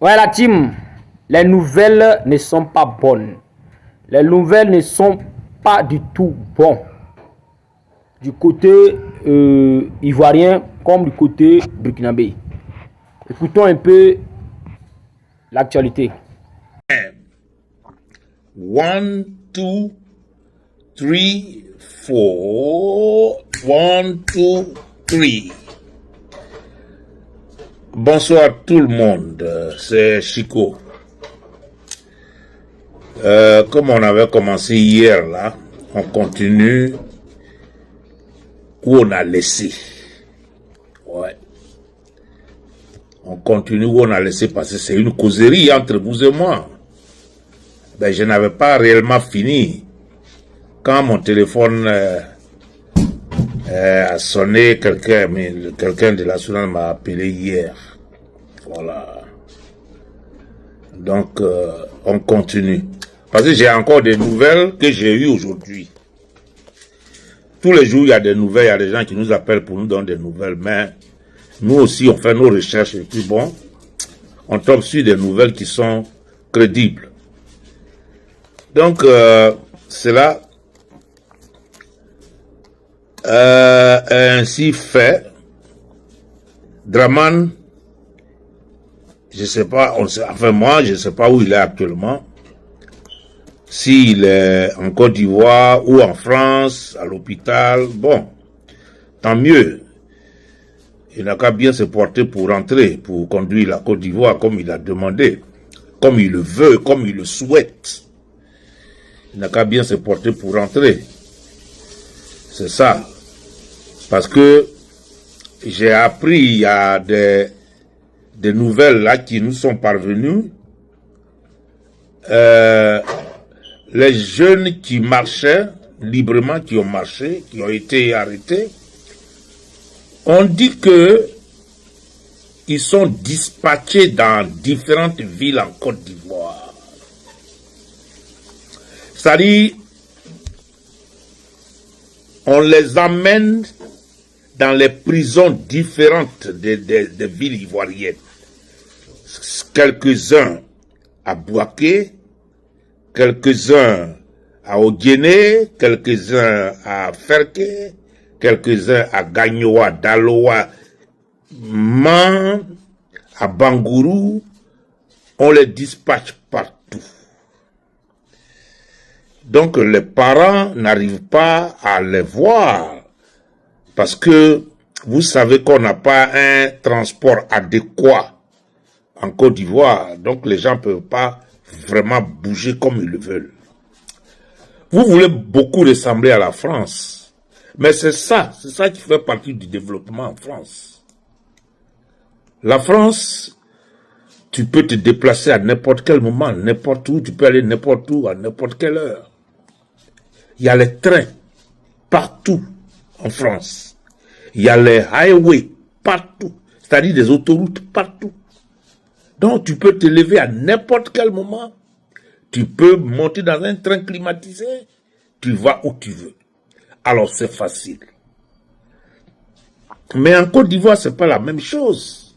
Ouais, la team, les nouvelles ne sont pas bonnes. Les nouvelles ne sont pas du tout bonnes. Du côté ivoirien comme du côté burkinabé. Écoutons un peu l'actualité. 1, 2, 3, 4. 1, 2, 3. Bonsoir tout le monde, c'est Chico. Comme on avait commencé hier là, on continue où on a laissé. Ouais. On continue où on a laissé parce que c'est une causerie entre vous et moi. Ben, je n'avais pas réellement fini. Quand mon téléphone a sonné, quelqu'un de la Soudane m'a appelé hier. Voilà. Donc, on continue. Parce que j'ai encore des nouvelles que j'ai eues aujourd'hui. Tous les jours, il y a des nouvelles, il y a des gens qui nous appellent pour nous donner des nouvelles, mais nous aussi, on fait nos recherches et puis bon, on tombe sur des nouvelles qui sont crédibles. Donc, cela ainsi fait. Draman, je sais pas, enfin moi, je sais pas où il est actuellement. S'il est en Côte d'Ivoire ou en France, à l'hôpital, bon, tant mieux. Il n'a qu'à bien se porter pour rentrer, pour conduire la Côte d'Ivoire comme il a demandé, comme il le veut, comme il le souhaite. Il n'a qu'à bien se porter pour rentrer. C'est ça. Parce que j'ai appris, il y a des nouvelles là qui nous sont parvenues. Les jeunes qui marchaient librement, qui ont marché, qui ont été arrêtés, on dit que ils sont dispatchés dans différentes villes en Côte d'Ivoire. C'est-à-dire, on les amène dans les prisons différentes des villes ivoiriennes. Quelques-uns à Bouaké, quelques-uns à Ogéné, quelques-uns à Ferké, quelques-uns à Gagnoa, Daloa, Man, à Bangourou. On les dispatche partout. Donc les parents n'arrivent pas à les voir parce que vous savez qu'on n'a pas un transport adéquat en Côte d'Ivoire. Donc les gens ne peuvent pas vraiment bouger comme ils le veulent. Vous voulez beaucoup ressembler à la France. Mais c'est ça qui fait partie du développement en France. La France, tu peux te déplacer à n'importe quel moment, n'importe où, tu peux aller n'importe où, à n'importe quelle heure. Il y a les trains partout en France. Il y a les highways partout, c'est-à-dire des autoroutes partout. Donc tu peux te lever à n'importe quel moment. Tu peux monter dans un train climatisé, tu vas où tu veux. Alors c'est facile. Mais en Côte d'Ivoire, c'est pas la même chose.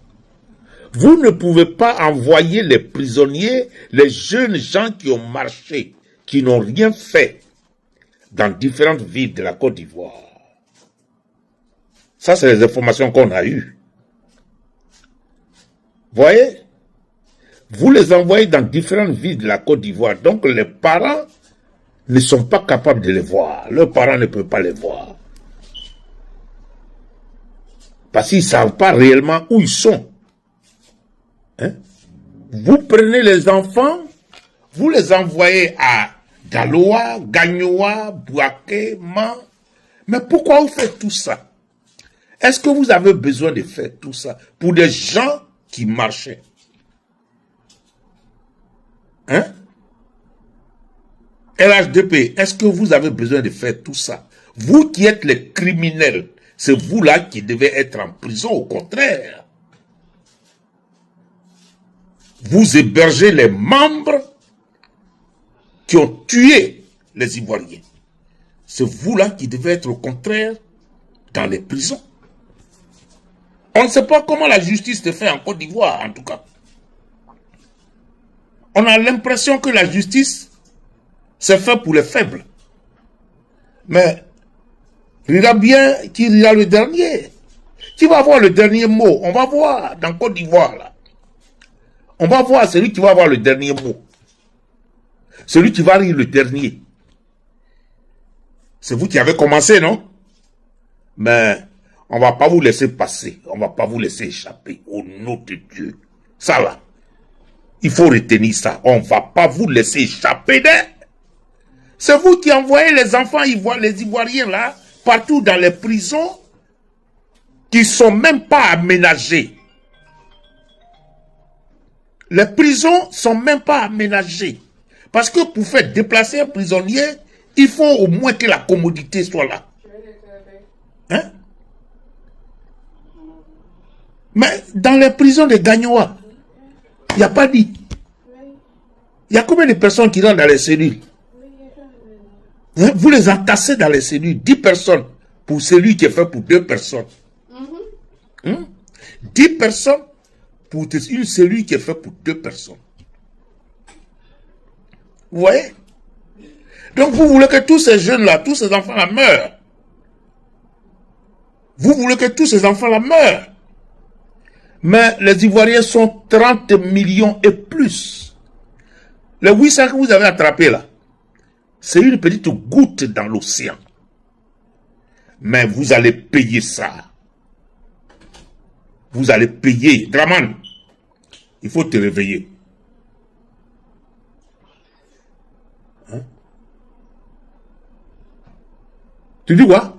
Vous ne pouvez pas envoyer les prisonniers, les jeunes gens qui ont marché, qui n'ont rien fait, dans différentes villes de la Côte d'Ivoire. Ça, c'est les informations qu'on a eues. Voyez? Vous les envoyez dans différentes villes de la Côte d'Ivoire. Donc, les parents ne sont pas capables de les voir. Leurs parents ne peuvent pas les voir. Parce qu'ils ne savent pas réellement où ils sont. Hein? Vous prenez les enfants, vous les envoyez à Daloa, Gagnoa, Bouaké, Man. Mais pourquoi vous faites tout ça? Est-ce que vous avez besoin de faire tout ça pour des gens qui marchaient? Hein? LHDP, est-ce que vous avez besoin de faire tout ça? Vous qui êtes les criminels, c'est vous là qui devez être en prison, au contraire. Vous hébergez les membres qui ont tué les Ivoiriens. C'est vous là qui devez être au contraire dans les prisons. On ne sait pas comment la justice se fait en Côte d'Ivoire, en tout cas. On a l'impression que la justice, c'est fait pour les faibles. Mais, rira bien qui rira le dernier. Qui va avoir le dernier mot? On va voir dans Côte d'Ivoire, là. On va voir celui qui va avoir le dernier mot. Celui qui va rire le dernier. C'est vous qui avez commencé, non? Mais on ne va pas vous laisser passer. On ne va pas vous laisser échapper. Au nom de Dieu. Ça là. Il faut retenir ça. On ne va pas vous laisser échapper. C'est vous qui envoyez les enfants les Ivoiriens là, partout dans les prisons, qui ne sont même pas aménagées. Les prisons ne sont même pas aménagées. Parce que pour faire déplacer un prisonnier, il faut au moins que la commodité soit là. Hein? Mais dans les prisons de Gagnoa, il n'y a pas dit. Il y a combien de personnes qui rentrent dans les cellules? Hein? Vous les entassez dans les cellules. 10 personnes pour celui qui est fait pour 2 personnes. Hein? 10 personnes pour une cellule qui est faite pour 2 personnes. Vous voyez? Donc vous voulez que tous ces jeunes-là, tous ces enfants-là meurent. Vous voulez que tous ces enfants-là meurent. Mais les Ivoiriens sont 30 millions et plus. Les 800 que vous avez attrapés là, c'est une petite goutte dans l'océan. Mais vous allez payer ça. Vous allez payer. Draman, il faut te réveiller. Hein? Tu dis quoi?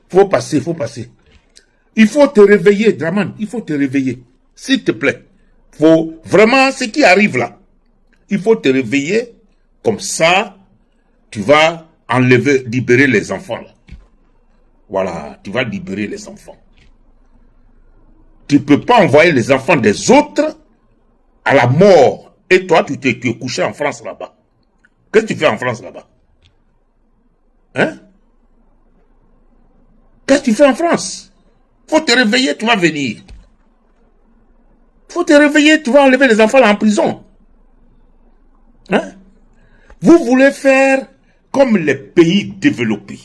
Faut passer, faut passer. Il faut te réveiller, Draman, il faut te réveiller. S'il te plaît. Faut vraiment, ce qui arrive là, il faut te réveiller, comme ça, tu vas libérer les enfants là. Voilà, tu vas libérer les enfants. Tu ne peux pas envoyer les enfants des autres à la mort. Et toi, tu es couché en France là-bas. Qu'est-ce que tu fais en France là-bas? Hein? Qu'est-ce que tu fais en France? Faut te réveiller, tu vas venir. Faut te réveiller, tu vas enlever les enfants là en prison. Hein? Vous voulez faire comme les pays développés.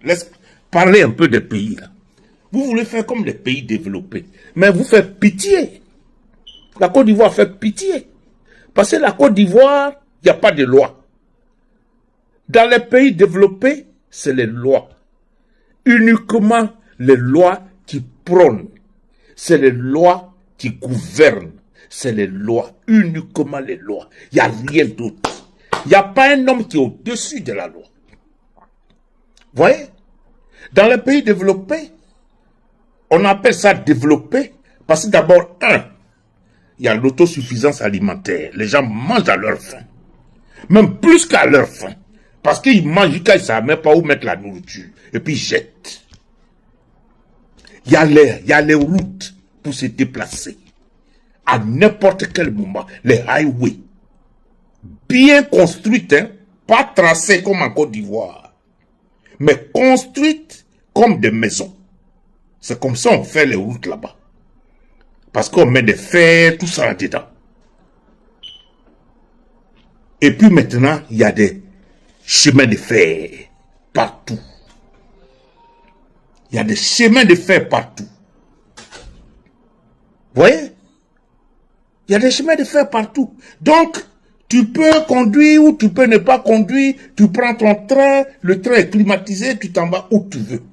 Laisse parler un peu des pays là. Vous voulez faire comme les pays développés. Mais vous faites pitié. La Côte d'Ivoire fait pitié. Parce que la Côte d'Ivoire, il n'y a pas de loi. Dans les pays développés, c'est les lois. Uniquement les lois qui prônent. C'est les lois qui gouvernent. C'est les lois. Uniquement les lois. Il n'y a rien d'autre. Il n'y a pas un homme qui est au-dessus de la loi. Vous voyez? Dans les pays développés, on appelle ça développé parce que d'abord, il y a l'autosuffisance alimentaire. Les gens mangent à leur faim. Même plus qu'à leur faim. Parce qu'ils mangent jusqu'à ils ne savent même pas où mettre la nourriture. Et puis ils jettent. Il y a les routes pour se déplacer. À n'importe quel moment. Les highways. Bien construites, hein, pas tracées comme en Côte d'Ivoire. Mais construites comme des maisons. C'est comme ça qu'on fait les routes là-bas. Parce qu'on met des fers, tout ça là-dedans. Et puis maintenant, il y a des chemins de fer partout. Il y a des chemins de fer partout. Vous voyez? Il y a des chemins de fer partout. Donc, tu peux conduire ou tu peux ne pas conduire. Tu prends ton train, le train est climatisé, tu t'en vas où tu veux.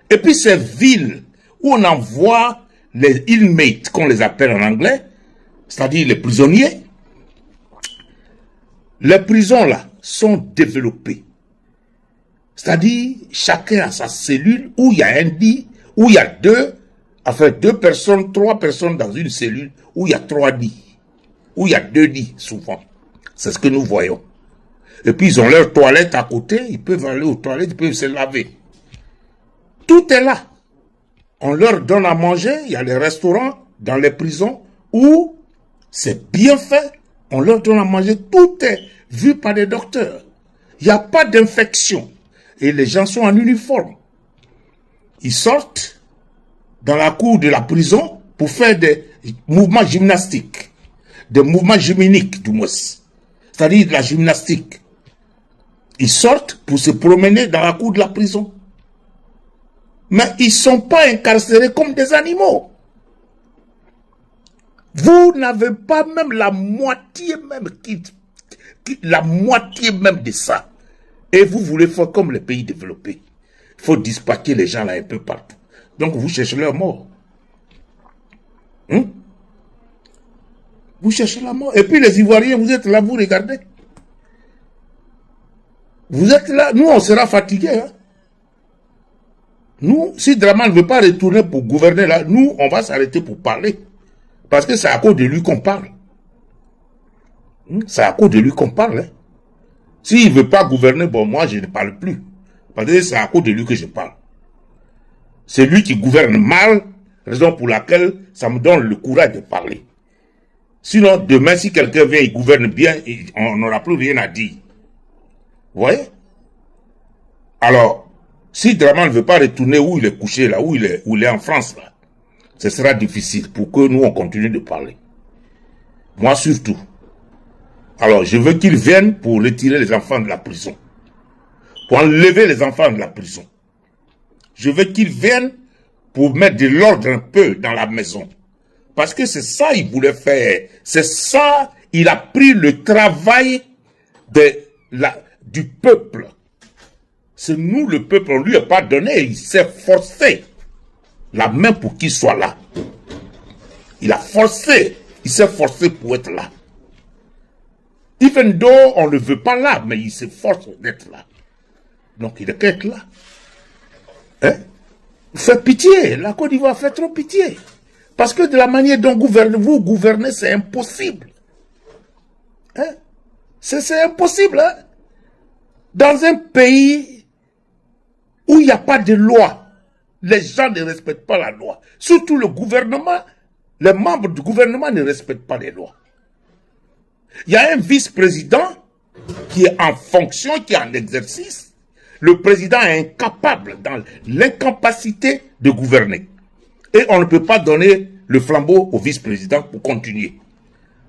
Et puis ces villes où on envoie les inmates, qu'on les appelle en anglais, c'est-à-dire les prisonniers, les prisons là sont développées. C'est-à-dire chacun a sa cellule où il y a un lit, où il y a 2 personnes, 3 personnes dans une cellule, où il y a 3 lits, où il y a 2 lits souvent. C'est ce que nous voyons. Et puis ils ont leur toilette à côté, ils peuvent aller aux toilettes, ils peuvent se laver. Tout est là. On leur donne à manger, il y a les restaurants dans les prisons où c'est bien fait, on leur donne à manger, tout est vu par des docteurs. Il n'y a pas d'infection. Et les gens sont en uniforme. Ils sortent dans la cour de la prison, pour faire des mouvements gymnastiques, des mouvements gymniques du moins, c'est-à-dire de la gymnastique. Ils sortent pour se promener dans la cour de la prison. Mais ils ne sont pas incarcérés comme des animaux. Vous n'avez pas même la moitié même, la moitié même de ça. Et vous voulez faire comme les pays développés. Il faut dispatcher les gens là un peu partout. Donc vous cherchez leur mort. Vous cherchez la mort. Et puis les Ivoiriens, vous êtes là, vous regardez. Vous êtes là, nous on sera fatigués. Hein? Nous, si Draman ne veut pas retourner pour gouverner là, nous on va s'arrêter pour parler. Parce que c'est à cause de lui qu'on parle. C'est à cause de lui qu'on parle. Hein? S'il ne veut pas gouverner, bon moi je ne parle plus. Parce que c'est à cause de lui que je parle. C'est lui qui gouverne mal, raison pour laquelle ça me donne le courage de parler. Sinon, demain, si quelqu'un vient et gouverne bien, on n'aura plus rien à dire. Vous voyez? Alors, si Draman ne veut pas retourner où il est couché, là, où il est en France, là, ce sera difficile pour que nous, on continue de parler. Moi, surtout. Alors, je veux qu'il vienne pour retirer les enfants de la prison. Pour enlever les enfants de la prison. Je veux qu'il vienne pour mettre de l'ordre un peu dans la maison. Parce que c'est ça qu'il voulait faire. C'est ça, il a pris le travail du peuple. C'est nous le peuple, on lui a pas donné, il s'est forcé la main pour qu'il soit là. Il a forcé, il s'est forcé pour être là. Even though on ne veut pas là, mais il s'efforce d'être là. Donc il est qu'à être là. Hein? Fait pitié, la Côte d'Ivoire fait trop pitié. Parce que de la manière dont vous gouvernez, c'est impossible. Hein? C'est impossible. Hein? Dans un pays où il n'y a pas de loi, les gens ne respectent pas la loi. Surtout le gouvernement, les membres du gouvernement ne respectent pas les lois. Il y a un vice-président qui est en fonction, qui est en exercice. Le président est incapable, dans l'incapacité de gouverner. Et on ne peut pas donner le flambeau au vice-président pour continuer.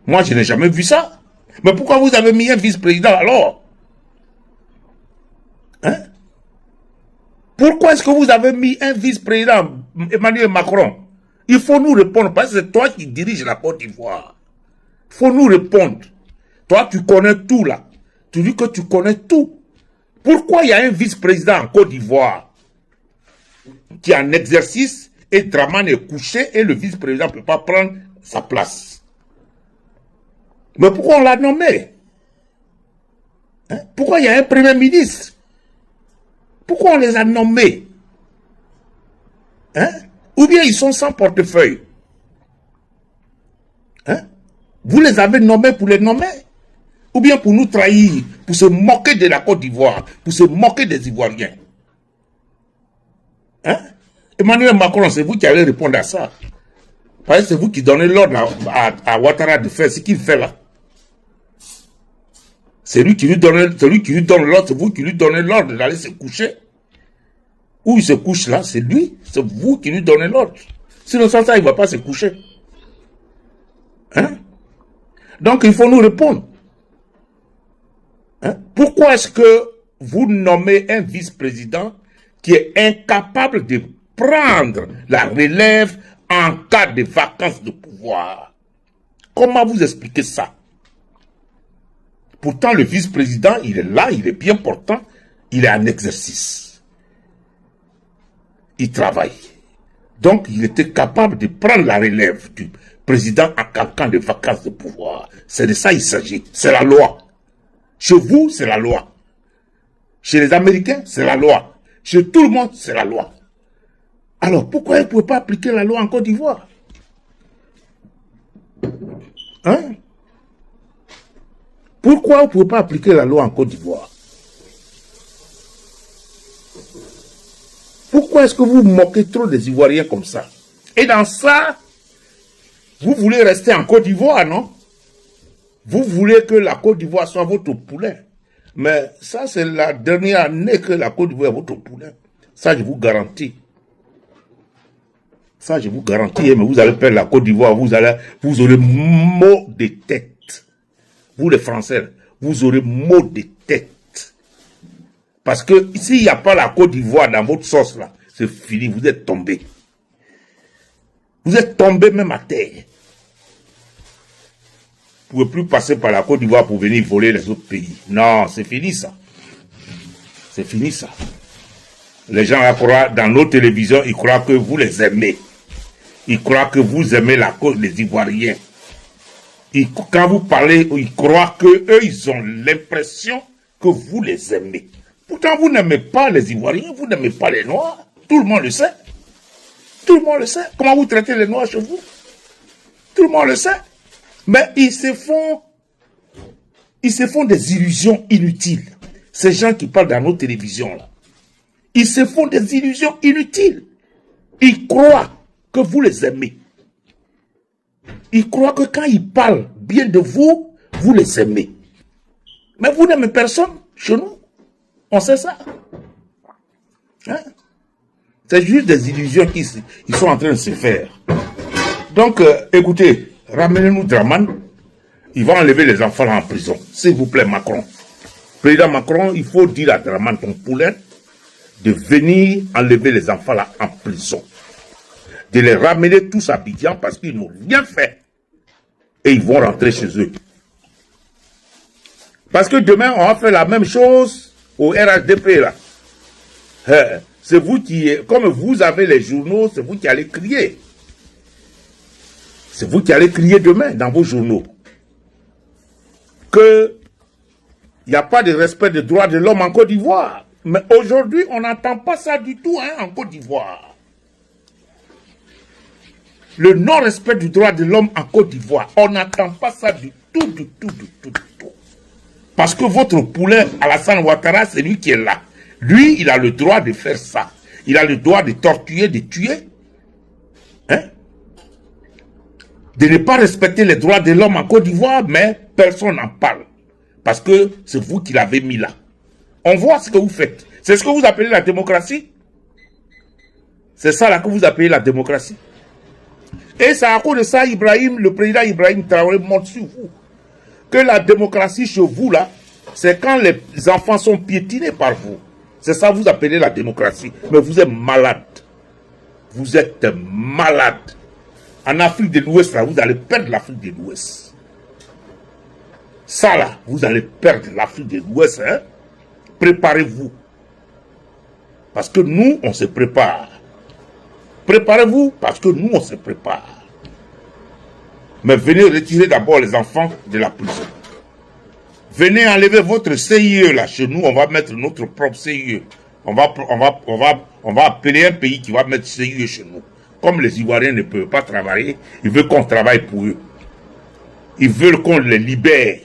Moi, je n'ai jamais vu ça. Mais pourquoi vous avez mis un vice-président alors? Hein? Pourquoi est-ce que vous avez mis un vice-président, Emmanuel Macron? Il faut nous répondre, parce que c'est toi qui diriges la Côte d'Ivoire. Il faut nous répondre. Toi, tu connais tout là. Tu dis que tu connais tout. Pourquoi il y a un vice-président en Côte d'Ivoire qui est en exercice et Draman est couché et le vice-président ne peut pas prendre sa place? Mais pourquoi on l'a nommé? Hein? Pourquoi il y a un premier ministre? Pourquoi on les a nommés? Hein? Ou bien ils sont sans portefeuille? Hein? Vous les avez nommés pour les nommer? Ou bien pour nous trahir, pour se moquer de la Côte d'Ivoire, pour se moquer des Ivoiriens? Hein? Emmanuel Macron, c'est vous qui allez répondre à ça. Parce que c'est vous qui donnez l'ordre à Ouattara de faire ce qu'il fait là. C'est lui qui lui donne l'ordre, c'est vous qui lui donnez l'ordre d'aller se coucher. Où il se couche là, c'est lui, c'est vous qui lui donnez l'ordre. Sinon, sans ça, il ne va pas se coucher. Hein? Donc, il faut nous répondre. Hein? Pourquoi est-ce que vous nommez un vice-président qui est incapable de prendre la relève en cas de vacance de pouvoir? Comment vous expliquez ça? Pourtant, le vice-président, il est là, il est bien portant, il est en exercice. Il travaille. Donc, il était capable de prendre la relève du président en cas de vacance de pouvoir. C'est de ça qu'il s'agit. C'est la loi. Chez vous, c'est la loi. Chez les Américains, c'est la loi. Chez tout le monde, c'est la loi. Alors, pourquoi ils ne pouvaient pas appliquer la loi en Côte d'Ivoire? Hein? Pourquoi vous ne pouvez pas appliquer la loi en Côte d'Ivoire? Pourquoi est-ce que vous moquez trop des Ivoiriens comme ça? Et dans ça, vous voulez rester en Côte d'Ivoire, non? Vous voulez que la Côte d'Ivoire soit votre poulain. Mais ça, c'est la dernière année que la Côte d'Ivoire est votre poulain. Ça, je vous garantis. Ça, je vous garantis, mais vous allez perdre la Côte d'Ivoire, vous aurez mot de tête. Vous les Français, vous aurez mot de tête. Parce que s'il n'y a pas la Côte d'Ivoire dans votre sauce là, c'est fini, vous êtes tombés. Vous êtes tombés même à terre. Vous ne pouvez plus passer par la Côte d'Ivoire pour venir voler les autres pays. Non, c'est fini ça. C'est fini ça. Les gens croient, dans nos télévisions, ils croient que vous les aimez. Ils croient que vous aimez la cause des Ivoiriens. Quand vous parlez, ils croient que eux, ils ont l'impression que vous les aimez. Pourtant, vous n'aimez pas les Ivoiriens, vous n'aimez pas les Noirs. Tout le monde le sait. Tout le monde le sait. Comment vous traitez les Noirs chez vous? Tout le monde le sait. Mais ils se font des illusions inutiles. Ces gens qui parlent dans nos télévisions là. Ils se font des illusions inutiles. Ils croient que vous les aimez. Ils croient que quand ils parlent bien de vous, vous les aimez. Mais vous n'aimez personne chez nous. On sait ça. Hein? C'est juste des illusions qu'ils sont en train de se faire. Donc, écoutez, ramenez-nous Draman. Il va enlever les enfants là en prison. S'il vous plaît, Macron. Président Macron, il faut dire à Draman, ton poulain, de venir enlever les enfants là en prison. De les ramener tous à Abidjan parce qu'ils n'ont rien fait. Et ils vont rentrer chez eux. Parce que demain, on va faire la même chose au RHDP là. C'est vous qui, comme vous avez les journaux, c'est vous qui allez crier. C'est vous qui allez crier demain dans vos journaux. Que il n'y a pas de respect des droits de l'homme en Côte d'Ivoire. Mais aujourd'hui, on n'entend pas ça du tout en Côte d'Ivoire. Le non-respect du droit de l'homme en Côte d'Ivoire, on n'entend pas ça du tout. Parce que votre poulet, Alassane Ouattara, c'est lui qui est là. Lui, il a le droit de faire ça. Il a le droit de torturer, de tuer. Hein? De ne pas respecter les droits de l'homme en Côte d'Ivoire, mais personne n'en parle. Parce que c'est vous qui l'avez mis là. On voit ce que vous faites. C'est ce que vous appelez la démocratie. C'est ça là que vous appelez la démocratie. Et c'est à cause de ça, le président Ibrahim Traoré montre sur vous. Que la démocratie chez vous là, c'est quand les enfants sont piétinés par vous. C'est ça que vous appelez la démocratie. Mais vous êtes malade. Vous êtes malade. En Afrique de l'Ouest, là, vous allez perdre l'Afrique de l'Ouest. Ça là, vous allez perdre l'Afrique de l'Ouest. Hein? Préparez-vous. Parce que nous, on se prépare. Préparez-vous parce que nous, on se prépare. Mais venez retirer d'abord les enfants de la prison. Venez enlever votre CIE là chez nous, on va mettre notre propre CIE. On va appeler un pays qui va mettre CIE chez nous. Comme les Ivoiriens ne peuvent pas travailler, ils veulent qu'on travaille pour eux. Ils veulent qu'on les libère.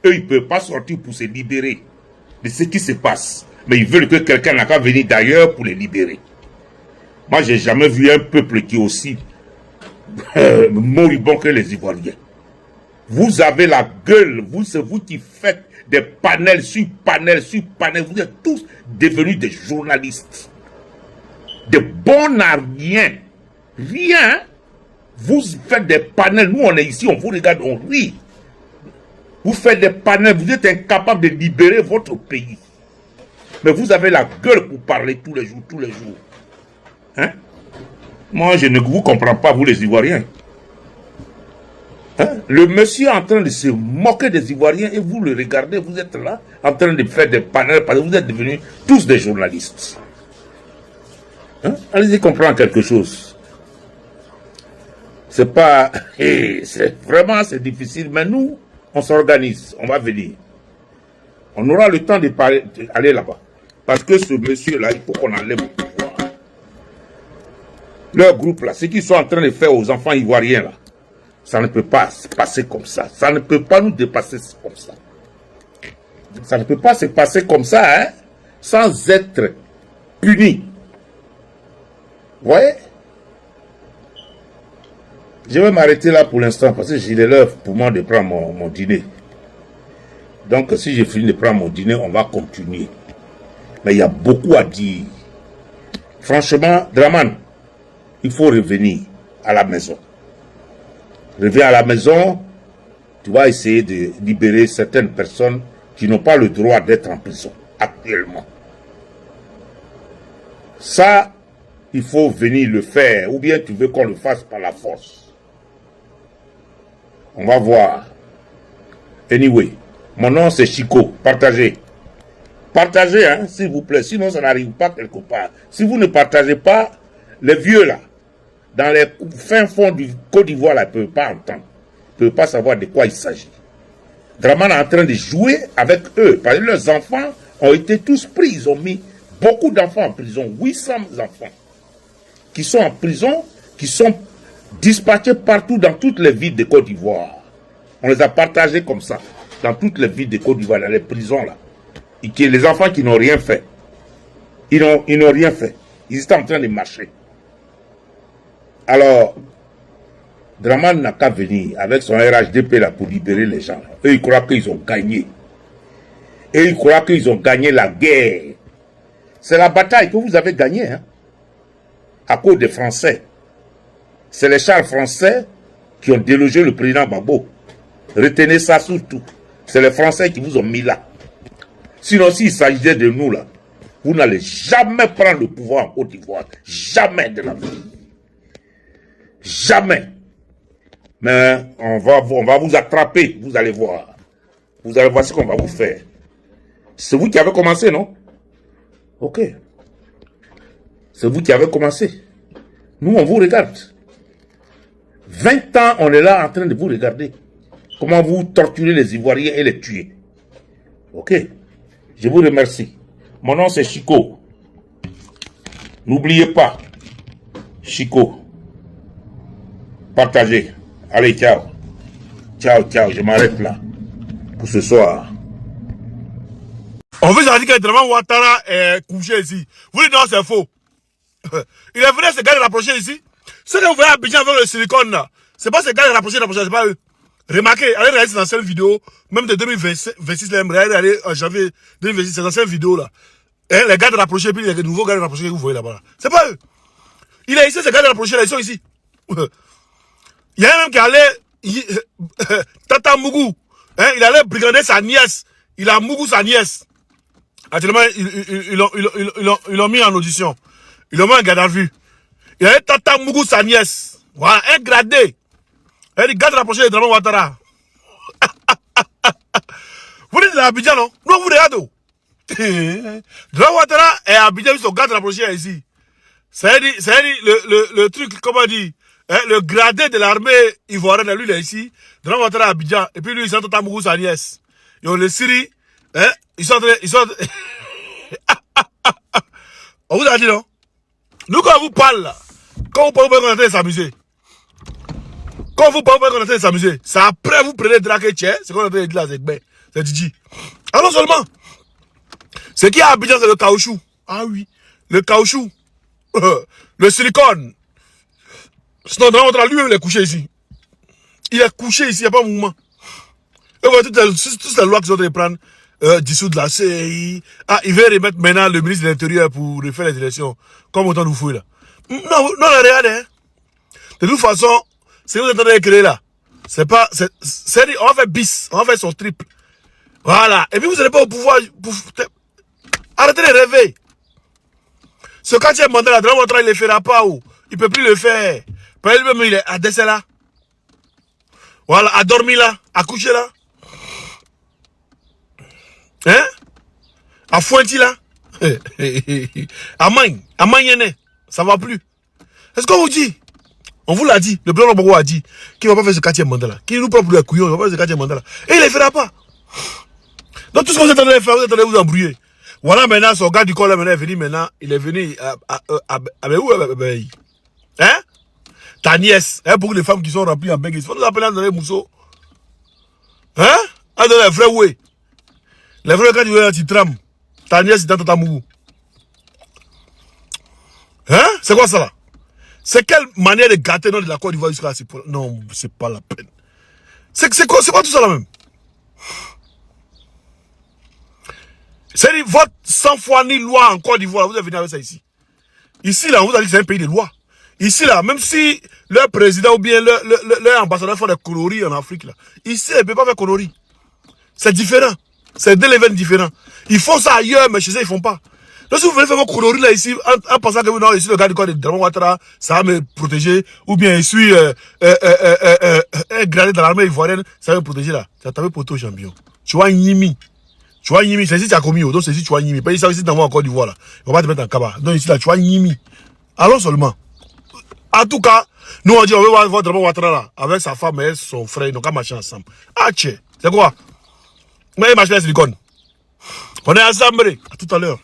Eux, ils ne peuvent pas sortir pour se libérer de ce qui se passe. Mais ils veulent que quelqu'un n'a qu'à venir d'ailleurs pour les libérer. Moi, j'ai jamais vu un peuple qui est aussi moribond que les Ivoiriens. Vous avez la gueule, c'est vous qui faites des panels sur panels sur panels. Vous êtes tous devenus des journalistes. De bons à rien. Rien. Vous faites des panels. Nous, on est ici, on vous regarde, on rit. Vous faites des panels, vous êtes incapable de libérer votre pays. Mais vous avez la gueule pour parler tous les jours, tous les jours. Hein? Moi, je ne vous comprends pas, vous les Ivoiriens. Hein? Le monsieur est en train de se moquer des Ivoiriens et vous le regardez, vous êtes là, en train de faire des panels parce que vous êtes devenus tous des journalistes. Hein? Allez-y comprendre quelque chose. C'est pas... c'est difficile, mais nous, on s'organise, on va venir. On aura le temps d'aller là-bas. Parce que ce monsieur-là, il faut qu'on enlève le pouvoir. Leur groupe là, ce qu'ils sont en train de faire aux enfants ivoiriens là, ça ne peut pas se passer comme ça. Ça ne peut pas nous dépasser comme ça. Ça ne peut pas se passer comme ça, hein, sans être puni. Vous voyez? Je vais m'arrêter là pour l'instant parce que j'ai l'heure pour moi de prendre mon dîner. Donc si j'ai fini de prendre mon dîner, on va continuer. Mais il y a beaucoup à dire. Franchement, Draman, il faut revenir à la maison. Reviens à la maison, tu vas essayer de libérer certaines personnes qui n'ont pas le droit d'être en prison actuellement. Ça, il faut venir le faire, ou bien tu veux qu'on le fasse par la force. On va voir. Anyway, mon nom c'est Chico, partagez. Partagez, hein, s'il vous plaît, sinon ça n'arrive pas quelque part. Si vous ne partagez pas, les vieux là, dans les fins fonds du Côte d'Ivoire, là, ne peuvent pas entendre, ne peuvent pas savoir de quoi il s'agit. Draman est en train de jouer avec eux, parce que leurs enfants ont été tous pris, ils ont mis beaucoup d'enfants en prison, 800 enfants, qui sont en prison, qui sont dispatchés partout dans toutes les villes de Côte d'Ivoire. On les a partagés comme ça, dans toutes les villes de Côte d'Ivoire, dans les prisons là. Et les enfants qui n'ont rien fait. Ils n'ont rien fait. Ils étaient en train de marcher. Alors, Draman n'a qu'à venir avec son RHDP là pour libérer les gens. Eux, ils croient qu'ils ont gagné. Et ils croient qu'ils ont gagné la guerre. C'est la bataille que vous avez gagnée, hein, à cause des Français. C'est les chars français qui ont délogé le président Gbagbo. Retenez ça surtout. C'est les Français qui vous ont mis là. Sinon, s'il s'agissait de nous là, vous n'allez jamais prendre le pouvoir en Côte d'Ivoire. Jamais de la vie. Jamais. Mais on va vous attraper, vous allez voir. Vous allez voir ce qu'on va vous faire. C'est vous qui avez commencé, non? Ok. C'est vous qui avez commencé. Nous, on vous regarde. 20 ans, on est là en train de vous regarder. Comment vous torturez les Ivoiriens et les tuez. Ok. Je vous remercie. Mon nom c'est Chico. N'oubliez pas. Chico. Partagez. Allez, ciao. Ciao, ciao. Je m'arrête là. Pour ce soir. On vous a dit que Draman Ouattara est couché ici. Vous dites non, c'est faux. Il est venu se gars rapprocher ici. Ceux que vous voyez à Abidjan avec le silicone là, c'est pas ces gars rapprochés, c'est pas eux. Remarquez, allez regarder ces anciennes vidéos, même de 2026, allez en janvier 2026, ces anciennes vidéos là. Et les gars rapprochés, puis les nouveaux gars rapprochés que vous voyez là-bas. C'est pas eux. Il est ici, ces gars rapprochés là, ils sont ici. Il y a un même qui allait, Tata Mougou, hein, il allait brigander sa nièce. Il a Mougou sa nièce. Actuellement, ils l'ont mis en audition. Ils l'ont mis en garde à vue. Il allait Tata Mougou sa nièce. Voilà, un gradé. Et les gars rapprochés de Draman Ouattara. Vous dites à Abidjan, non? Non, vous regardez. Draman Ouattara est à Abidjan, son gars rapproché ici. C'est le truc, comment dire, hein, le gradé de l'armée ivoirienne, lui, il est ici. Draman Ouattara à Abidjan. Et puis lui, il s'entend à Mougou, sa nièce. Ils ont le Syrie, hein, ils sont on vous a dit, non? Nous, quand on vous parle, là, quand vous parlez, on est en train de s'amuser. Quand vous parlez, on est en train de s'amuser. C'est après, vous prenez Draké Tché, c'est qu'on est en train de dire là, c'est Didi. Alors seulement, ce qui est à Abidjan, c'est le caoutchouc. Ah oui, le caoutchouc. Le silicone. Sinon, lui-même, il est couché ici. Il est couché ici, il n'y a pas de mouvement. Et voilà, toutes les lois qu'ils sont en train de prendre, dissoudre la CI. Ah, il veut remettre maintenant le ministre de l'Intérieur pour refaire les élections. Comme autant de vous fouillez là. Non, regardez, hein. De toute façon, ce que vous êtes en train de créer là, c'est pas, on va faire bis, on va faire son triple. Voilà. Et puis vous n'allez pas au pouvoir, arrêtez de rêver. Ce quatrième mandat là, Draman Ouattara, il ne le fera pas, ou. Il ne peut plus le faire. Parce que lui-même, il est à décès là. Voilà, à dormir là, à coucher là. Hein? À Fointi là. À Magne, ça va plus. Est-ce qu'on vous dit? On vous l'a dit, le président Gbagbo a dit qu'il ne va pas faire ce quatrième mandat là. Qu'il nous prend pour les couillons, il ne va pas faire ce quatrième mandat là. Et il ne le fera pas. Donc tout ce que vous êtes en train de faire, vous êtes en train de vous embrouiller. Voilà maintenant, son gars du corps là, maintenant, il est venu où? Hein? Ta nièce, hein, pour les femmes qui sont remplies en baguette. Il faut nous appeler dans les mousseaux. Hein? Dans les vrais ouais. Les vrais gars, tu trames. Ta nièce, c'est dans ta mougou. Hein? C'est quoi ça là? C'est quelle manière de gâter de la Côte d'Ivoire jusqu'à là? Non, c'est pas la peine. C'est quoi tout ça là même? C'est votre 100 fois ni loi en Côte d'Ivoire, vous êtes venu avec ça ici. Ici là, on vous a dit que c'est un pays de loi. Ici, là, même si leur président ou bien leur ambassadeur font des conneries en Afrique, là, ici, ils ne peuvent pas faire conneries. C'est différent. C'est deux levels différents. Ils font ça ailleurs, mais chez eux, ils ne font pas. Donc, si vous voulez faire vos conneries là, ici, en pensant que non, ici, le gars du corps de Draman Ouattara, ça va me protéger, ou bien je suis gradé dans l'armée ivoirienne, ça va me protéger là. Ça t'a pour toi, champion. Tu vois, Nimi. Tu vois, Nimi, c'est ici que tu as commis, donc c'est ici que tu vois Nimi. Pas ici, tu t'envoies encore du d'Ivoire là. On va te mettre en cabas. Donc ici, là, tu vois Nimi. Allons seulement. En tout cas, nous on dit on veut voir Draman Ouattara là, avec sa femme et son frère, ils n'ont qu'à marcher ensemble. Ah, tiens, c'est quoi? Mais il marche la silicone. On est ensemble, à tout à l'heure.